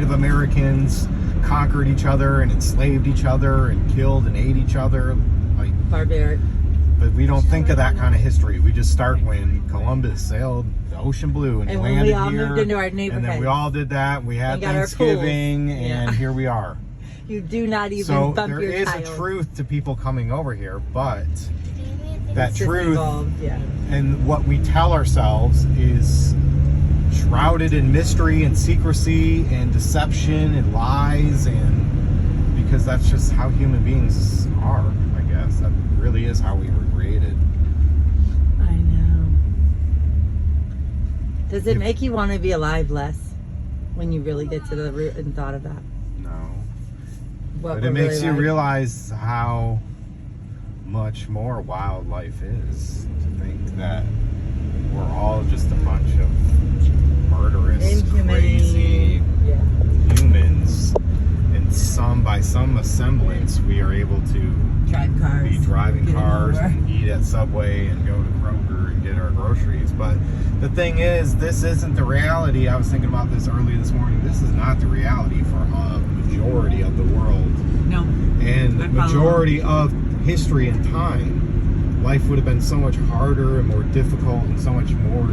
Native Americans conquered each other and enslaved each other and killed and ate each other. Like, barbaric. but we don't think of that kind of history. We just start when Columbus sailed the ocean blue and when landed we all here, moved into our neighborhood. and then we all did that. We had And got our Thanksgiving, pools. and Yeah. here we are. You do not even So bump there your is child. a truth to people coming over here, but that It's just truth evolved, yeah. and what we tell ourselves is shrouded in mystery and secrecy and deception and lies, and because that's just how human beings are, I guess. That really is how we were created. I know. Does it make you want to be alive less when you really get to the root and thought of that? No. What But it we're makes really you like? realize how much more wild life is, to think that we're all just a bunch of murderous, Inhumane. crazy Yeah. humans, and by some semblance we are able to Drive cars. be driving Get cars nowhere. and eat at Subway and go to Kroger and get our groceries. But the thing is, this isn't the reality. I was thinking about this early this morning. This is not the reality for a majority of the world No. and I the follow. majority of history and time. Life would have been so much harder and more difficult, and so much more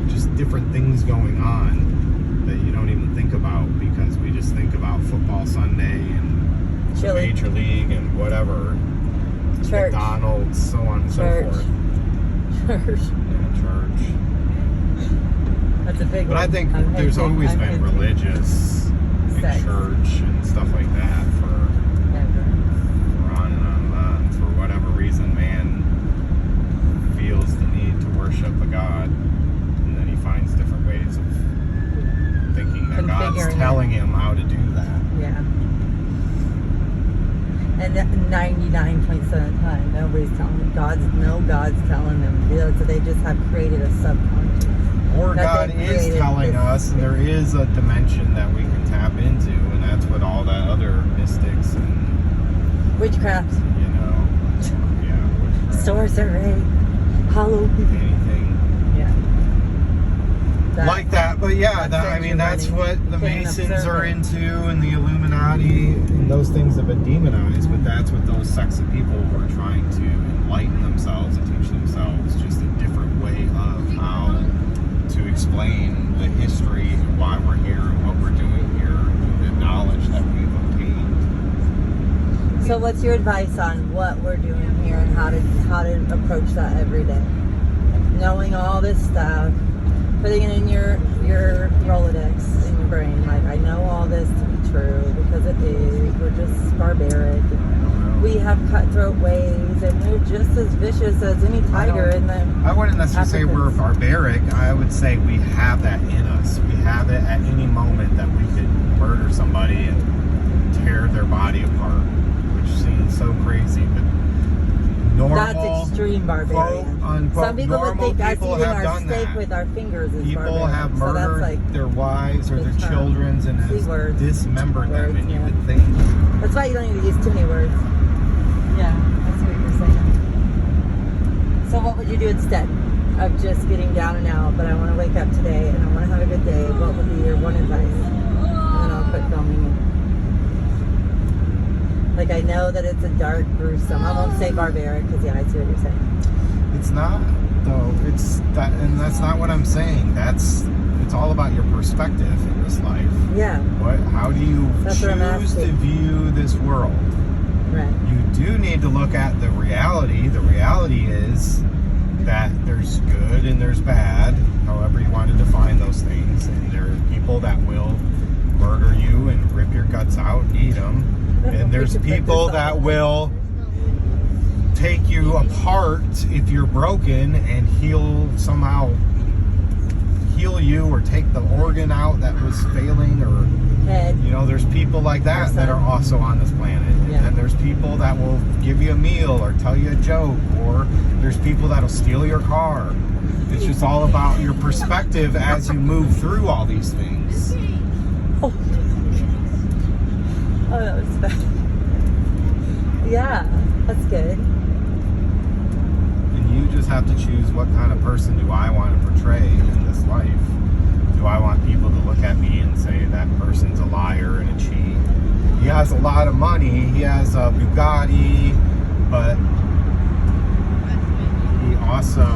just different things going on that you don't even think about, because we just think about football Sunday and Chili. Major League and whatever, Church. McDonald's, so on and so Church. forth. Church. Yeah, church. That's a big But one. I think I'm there's hinting- always I'm been hinting. religious in Sex. church and stuff like that for Never. on and on and on. For whatever reason, man feels the need to worship a god, and then he finds different ways of thinking that God's Configuring it. telling him how to do that. Yeah. And 99% of the time, nobody's telling them. God's telling them. So they just have created a subconscious. Or That God they is created telling this- us, and there is a dimension that we can tap into, and that's what all that other mystics and, Witchcraft. witchcraft, Sorcery. Halloween. anything Yeah. like that. But yeah, that's money. what the Can't Masons observe are it. into, and the Illuminati, and those things have been demonized. But that's what those sects of people were trying to enlighten themselves and teach themselves, just a different way of how to explain the history and why we're here and what we're doing here, the knowledge that we've obtained. So what's your advice on what we're doing here and how to approach that every day? Knowing all this stuff, putting it in your Rolodex in your brain. Like, I know all this to be true because it is. We're just barbaric. We have cutthroat ways, and we're just as vicious as any tiger in the. I wouldn't necessarily say we're Africans. barbaric. I would say we have that in us. We have it at any moment that we could murder somebody and tear their body apart, which seems so crazy, but normal. That's extreme barbarian. Quote, unquote, Some people would normal think us people eating have our done steak that. with our fingers is People barbaric. have So murdered that's like, their wives or the their term. children's and C has words. dismembered them, Words, and you yeah. would think, that's why you don't need to use too many words. Yeah, that's what you're saying. So what would you do instead of just getting down and out, but I want to wake up today and I want to have a good day? What would be your one advice? And then I'll quit filming you. Like, I know that it's a dark, gruesome. I won't say barbaric because, yeah, I see what you're saying. it's not, though. It's that, and that's not what I'm saying. It's all about your perspective in this life. Yeah, How do you That's what I'm choose to asking. view this world? right. You do need to look at the reality. The reality is that there's good and there's bad, however you want to define those things. And there are people that will murder you and rip your guts out and eat them. And there's people that will take you apart if you're broken and somehow heal you, or take the organ out that was failing, or Head. there's people like that that are also on this planet. Yeah. And there's people that will give you a meal or tell you a joke, or there's people that'll steal your car. It's just all about your perspective as you move through all these things. Oh, that was bad. Yeah, that's good. And you just have to choose, what kind of person do I want to portray in this life? Do do I want people to look at me and say that person's a liar and a cheat? He has a lot of money. He has a Bugatti, but he also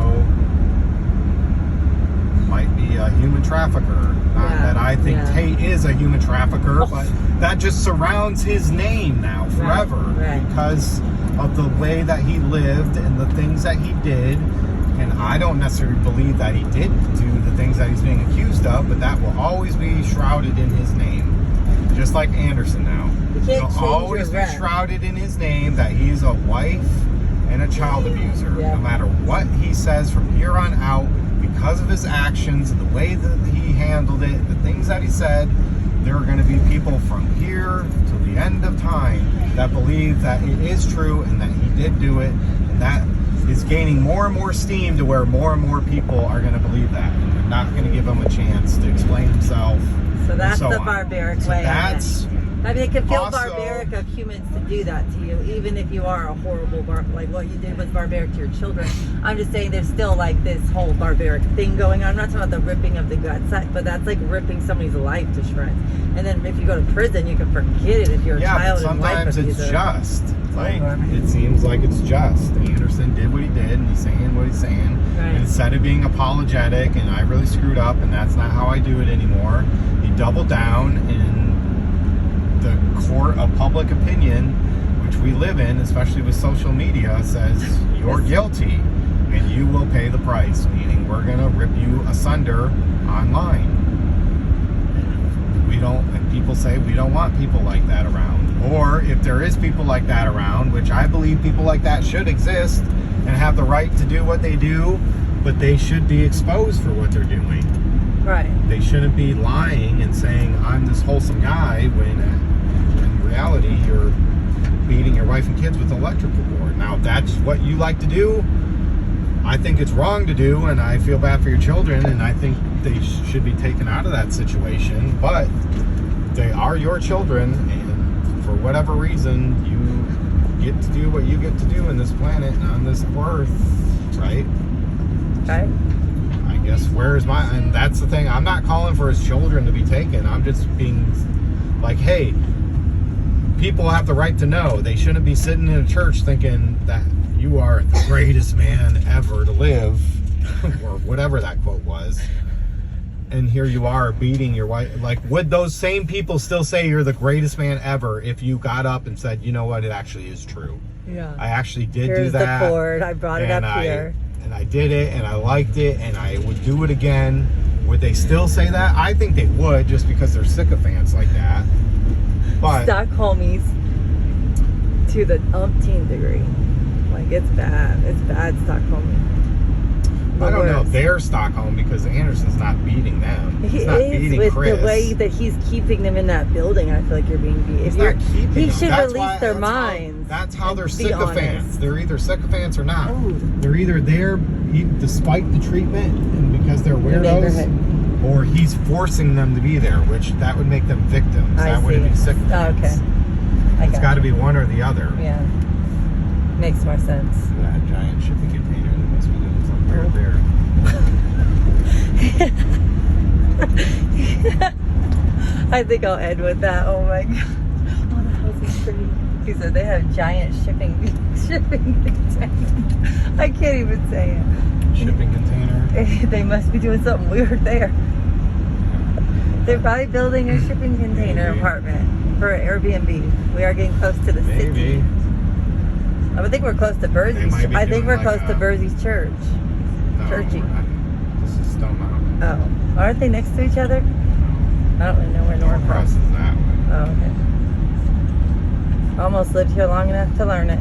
might be a human trafficker. Not that I think Tate is a human trafficker, but that just surrounds his name now forever because of the way that he lived and the things that he did. And I don't necessarily believe that he did do the things that he's being accused of, but that will always be shrouded in his name. Just like Anderson now. It'll always be shrouded in his name that he's a wife and a child abuser. No matter what he says from here on out, because of his actions and the way that he handled it, the things that he said, there are going to be people from here to the end of time that believe that it is true and that he did do it, and that is gaining more and more steam to where more and more people are going to believe that, and they're not going to give him a chance to explain himself. So that's the barbaric way. That's I mean, it can feel barbaric of humans to do that to you, even if you are a horrible like what you did was barbaric to your children. I'm just saying there's still like this whole barbaric thing going on. I'm not talking about the ripping of the guts, but that's like ripping somebody's life to shreds. And then if you go to prison, you can forget it if you're a child and wife abuser. Sometimes it's just. Like, it seems like it's just. Anderson did what he did, and he's saying what he's saying. And instead of being apologetic, and I really screwed up, and that's not how I do it anymore, he doubled down in the court of public opinion, which we live in, especially with social media, says you're guilty, and you will pay the price, meaning we're going to rip you asunder online. And people say we don't want people like that around. Or if there is people like that around, which I believe people like that should exist and have the right to do what they do, but they should be exposed for what they're doing. Right. They shouldn't be lying and saying, I'm this wholesome guy, when in reality you're beating your wife and kids with an electrical board. Now, if that's what you like to do, I think it's wrong to do, and I feel bad for your children, and I think they should be taken out of that situation, but they are your children, and for whatever reason, you get to do what you get to do in this planet and on this earth, right? Right. I guess and that's the thing, I'm not calling for his children to be taken, I'm just being like, hey, people have the right to know. They shouldn't be sitting in a church thinking that you are the greatest man ever to live, or whatever that quote was. And here you are beating your wife. Like, would those same people still say you're the greatest man ever if you got up and said, you know what, it actually is true? Yeah. I actually did Here's do that. the cord. I brought it up here. And I did it, and I liked it, and I would do it again. Would they still say that? I think they would, just because they're sycophants like that. But Stockholmies to the umpteen degree. Like, it's bad. It's bad, Stockholm. I don't know if they're Stockholm, because Anderson's not beating them. He's not beating with Chris. The way that he's keeping them in that building, I feel like you're being beat. He should release their minds. That's how they're sycophants. They're either sycophants or not. They're either there despite the treatment and because they're weirdos, or he's forcing them to be there, which that would make them victims. That wouldn't be sycophants. Oh, okay. It's got to be one or the other. Yeah. Makes more sense. That giant shipping container that must be doing something weird there. I think I'll end with that. Oh my god. Oh, the house is pretty. He said they have giant shipping container. I can't even say it. Shipping container? They must be doing something weird there. They're probably building a shipping container apartment for Airbnb. We are getting close to the city. I think we're close to Bursey's. I think we're close to Bursey's church. No, Churchy. This is Stone Mountain. Oh. Aren't they next to each other? I don't really know where Norcross is that way. Oh, okay. Almost lived here long enough to learn it.